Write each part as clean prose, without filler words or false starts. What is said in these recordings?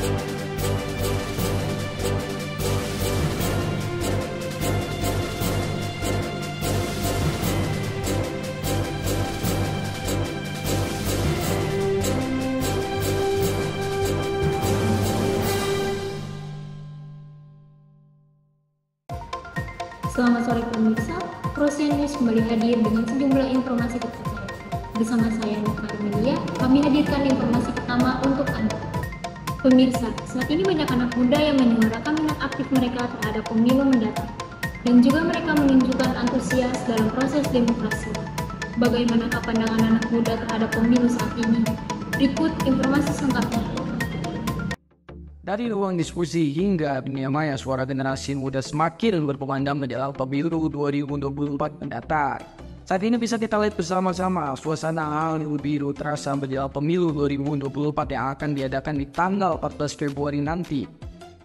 Selamat sore pemirsa, Prosian News kembali hadir dengan sejumlah informasi terpercaya. Bersama saya Nova Armelia, kami hadirkan informasi pertama untuk Anda. Pemirsa, saat ini banyak anak muda yang menyuarakan minat aktif mereka terhadap pemilu mendatang, dan juga mereka menunjukkan antusias dalam proses demokrasi. Bagaimanakah pandangan anak muda terhadap pemilu saat ini? Berikut informasi selengkapnya. Dari ruang diskusi hingga dunia maya, suara generasi muda semakin berkumandang menjelang pemilu 2024 mendatang. Saat ini bisa kita lihat bersama-sama suasana hal biru terasa menjelang pemilu 2024 yang akan diadakan di tanggal 14 Februari nanti.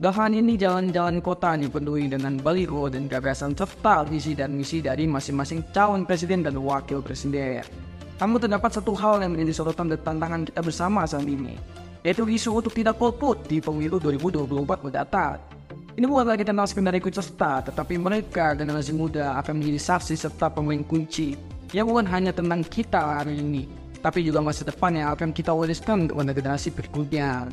Bahkan ini jalan-jalan kota dipenuhi dengan baliho dan gagasan serta visi dan misi dari masing-masing calon presiden dan wakil presiden. Namun terdapat satu hal yang menjadi sorotan dan tantangan kita bersama saat ini, yaitu isu untuk tidak golput di pemilu 2024 mendatang. Ini bukan lagi tentang sekedar ikut serta, tetapi mereka generasi muda akan menjadi saksi serta pemain kunci yang bukan hanya tentang kita hari ini, tapi juga masa depan yang akan kita wariskan kepada generasi berikutnya.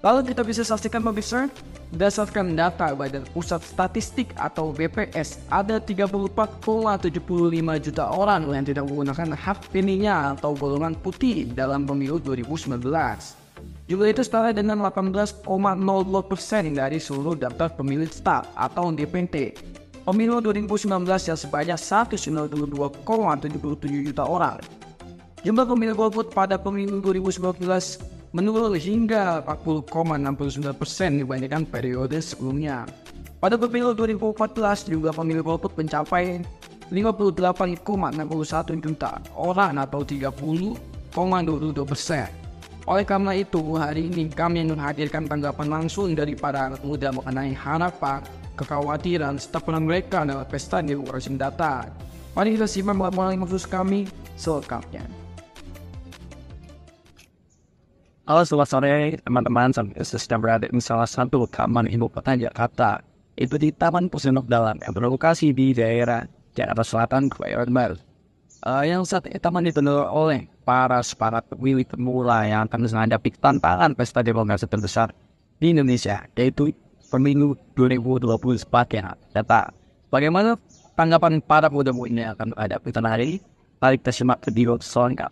Lalu kita bisa saksikan pemirsa, berdasarkan data Badan Pusat Statistik atau BPS, ada 34,75 juta orang yang tidak menggunakan hak pilihnya atau golongan putih dalam pemilu 2019. Jumlah itu setara dengan 18,02% dari seluruh daftar pemilih tetap atau DPT. Pemilu 2019 yang sebanyak 192,77 juta orang. Jumlah pemilih golput pada pemilu 2019 menurun hingga 40,69% dibandingkan periode sebelumnya. Pada pemilu 2014 juga pemilih golput mencapai 58,61 juta orang atau 30,22%. Oleh karena itu, hari ini kami menghadirkan tanggapan langsung dari para anak muda mengenai harapan, kekhawatiran, serta peran mereka dalam pesta demokrasi mendatang. Mari kita simak laporan khusus kami selengkapnya. Halo, selamat sore teman-teman. Saya sedang berada di salah satu taman ibu kota Jakarta. Itu di Taman Pusenok Dalam yang berlokasi di daerah Jakarta Selatan, Kebayoran Baru. Yang saat ini taman dipenuhi oleh para pemilih pemula yang akan menghadapi tantangan pesta demokrasi terbesar di Indonesia, yaitu pemilu 2024 yang datang. Bagaimana tanggapan para muda-mudi yang akan menghadapi tantangan ini? Mari kita simak video selengkap.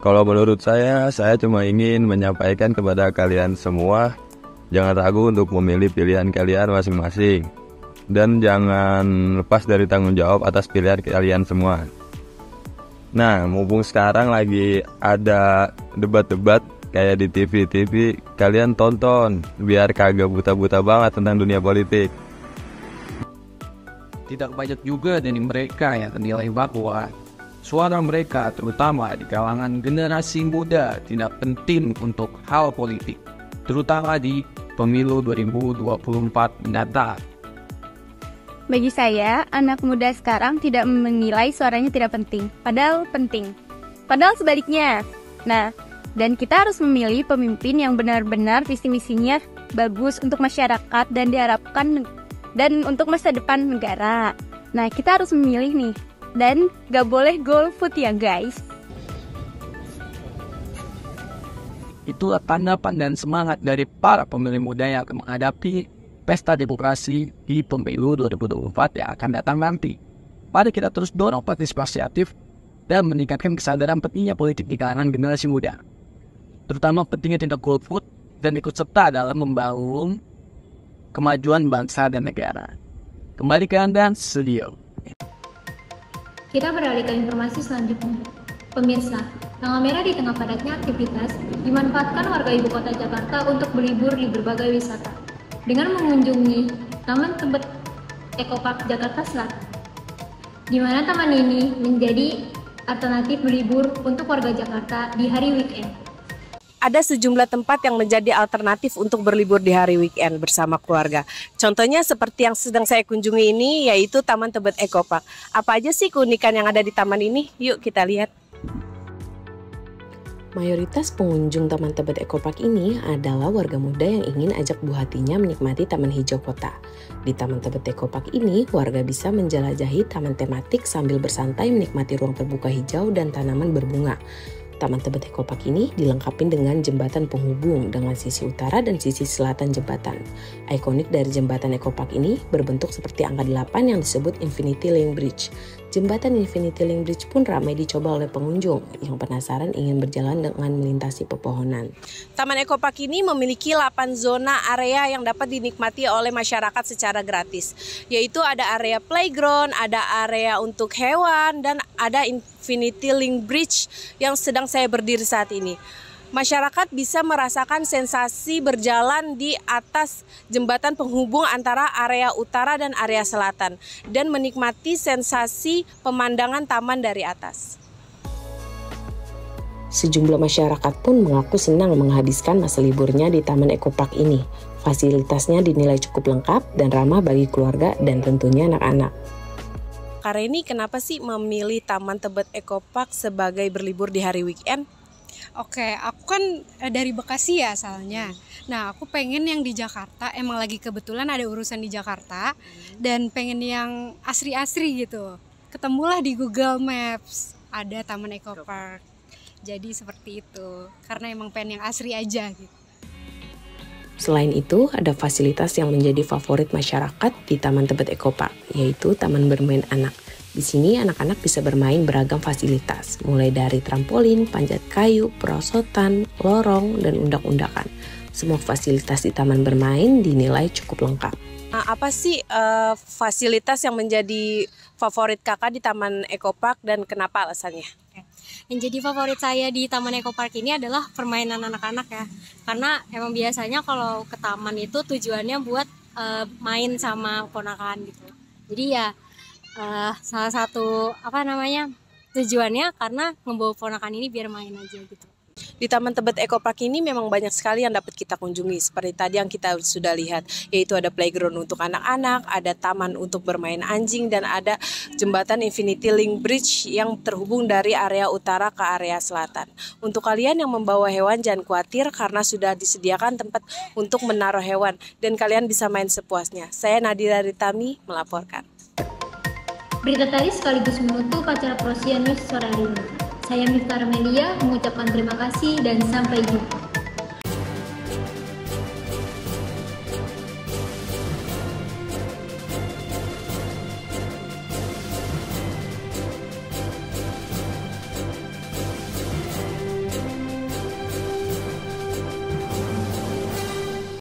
Kalau menurut saya cuma ingin menyampaikan kepada kalian semua, jangan ragu untuk memilih pilihan kalian masing-masing. Dan jangan lepas dari tanggung jawab atas pilihan kalian semua. Nah, mumpung sekarang lagi ada debat-debat kayak di TV, kalian tonton biar kagak buta-buta banget tentang dunia politik. Tidak banyak juga dari mereka yang menilai bahwa suara mereka terutama di kalangan generasi muda tidak penting untuk hal politik, terutama di pemilu 2024 mendatang. Bagi saya, anak muda sekarang tidak menilai suaranya tidak penting, padahal penting. Padahal sebaliknya. Nah, dan kita harus memilih pemimpin yang benar-benar visi misinya bagus untuk masyarakat dan diharapkan dan untuk masa depan negara. Nah, kita harus memilih nih. Dan gak boleh golput ya guys. Itulah tanggapan dan semangat dari para pemilih muda yang akan menghadapi pesta demokrasi di pemilu 2024 yang akan datang nanti. Mari kita terus dorong partisipasi aktif dan meningkatkan kesadaran pentingnya politik di kalangan generasi muda, terutama pentingnya tidak golput dan ikut serta dalam membangun kemajuan bangsa dan negara. Kembali ke Anda, studio. Kita beralih ke informasi selanjutnya. Pemirsa, tanggal merah di tengah padatnya aktivitas dimanfaatkan warga ibu kota Jakarta untuk berlibur di berbagai wisata dengan mengunjungi Taman Tebet Ekopark Jakarta Selatan, di mana taman ini menjadi alternatif berlibur untuk warga Jakarta di hari weekend. Ada sejumlah tempat yang menjadi alternatif untuk berlibur di hari weekend bersama keluarga. Contohnya seperti yang sedang saya kunjungi ini, yaitu Taman Tebet Ekopark. Apa aja sih keunikan yang ada di taman ini? Yuk kita lihat. Mayoritas pengunjung Taman Tebet Eco Park ini adalah warga muda yang ingin ajak buah hatinya menikmati taman hijau kota. Di Taman Tebet Eco Park ini, warga bisa menjelajahi taman tematik sambil bersantai menikmati ruang terbuka hijau dan tanaman berbunga. Taman Tebet Eco Park ini dilengkapi dengan jembatan penghubung dengan sisi utara dan sisi selatan jembatan. Ikonik dari jembatan Eco Park ini berbentuk seperti angka 8 yang disebut Infinity Link Bridge. Jembatan Infinity Link Bridge pun ramai dicoba oleh pengunjung yang penasaran ingin berjalan dengan melintasi pepohonan. Taman Eco Park ini memiliki 8 zona area yang dapat dinikmati oleh masyarakat secara gratis, yaitu ada area playground, ada area untuk hewan, dan ada Infinity Link Bridge yang sedang saya berdiri saat ini. Masyarakat bisa merasakan sensasi berjalan di atas jembatan penghubung antara area utara dan area selatan dan menikmati sensasi pemandangan taman dari atas. Sejumlah masyarakat pun mengaku senang menghabiskan masa liburnya di Taman Eco Park ini. Fasilitasnya dinilai cukup lengkap dan ramah bagi keluarga dan tentunya anak-anak. Kak Reni, kenapa sih memilih Taman Tebet Eco Park sebagai berlibur di hari weekend? Oke, aku kan dari Bekasi ya asalnya. Nah, aku pengen yang di Jakarta, emang lagi kebetulan ada urusan di Jakarta dan pengen yang asri-asri gitu. Ketemulah di Google Maps, ada Taman Eco Park. Jadi seperti itu, karena emang pengen yang asri aja gitu. Selain itu, ada fasilitas yang menjadi favorit masyarakat di Taman Tebet Eco Park, yaitu taman bermain anak. Di sini anak-anak bisa bermain beragam fasilitas, mulai dari trampolin, panjat kayu, perosotan, lorong, dan undak-undakan. Semua fasilitas di taman bermain dinilai cukup lengkap. Nah, apa sih fasilitas yang menjadi favorit kakak di Taman Eco Park dan kenapa alasannya? Yang jadi favorit saya di Taman Eco Park ini adalah permainan anak-anak ya. Karena emang biasanya kalau ke taman itu tujuannya buat main sama ponakan gitu. Jadi ya salah satu tujuannya karena membawa ponakan ini biar main aja gitu. Di Taman Tebet Eco Park ini memang banyak sekali yang dapat kita kunjungi. Seperti tadi yang kita sudah lihat, yaitu ada playground untuk anak-anak, ada taman untuk bermain anjing, dan ada jembatan Infinity Link Bridge yang terhubung dari area utara ke area selatan. Untuk kalian yang membawa hewan jangan khawatir karena sudah disediakan tempat untuk menaruh hewan dan kalian bisa main sepuasnya. Saya Nadira Ritami melaporkan. Berita tadi sekaligus menutup acara Prosian News sore hari ini. Saya Miftah Armelia mengucapkan terima kasih dan sampai jumpa.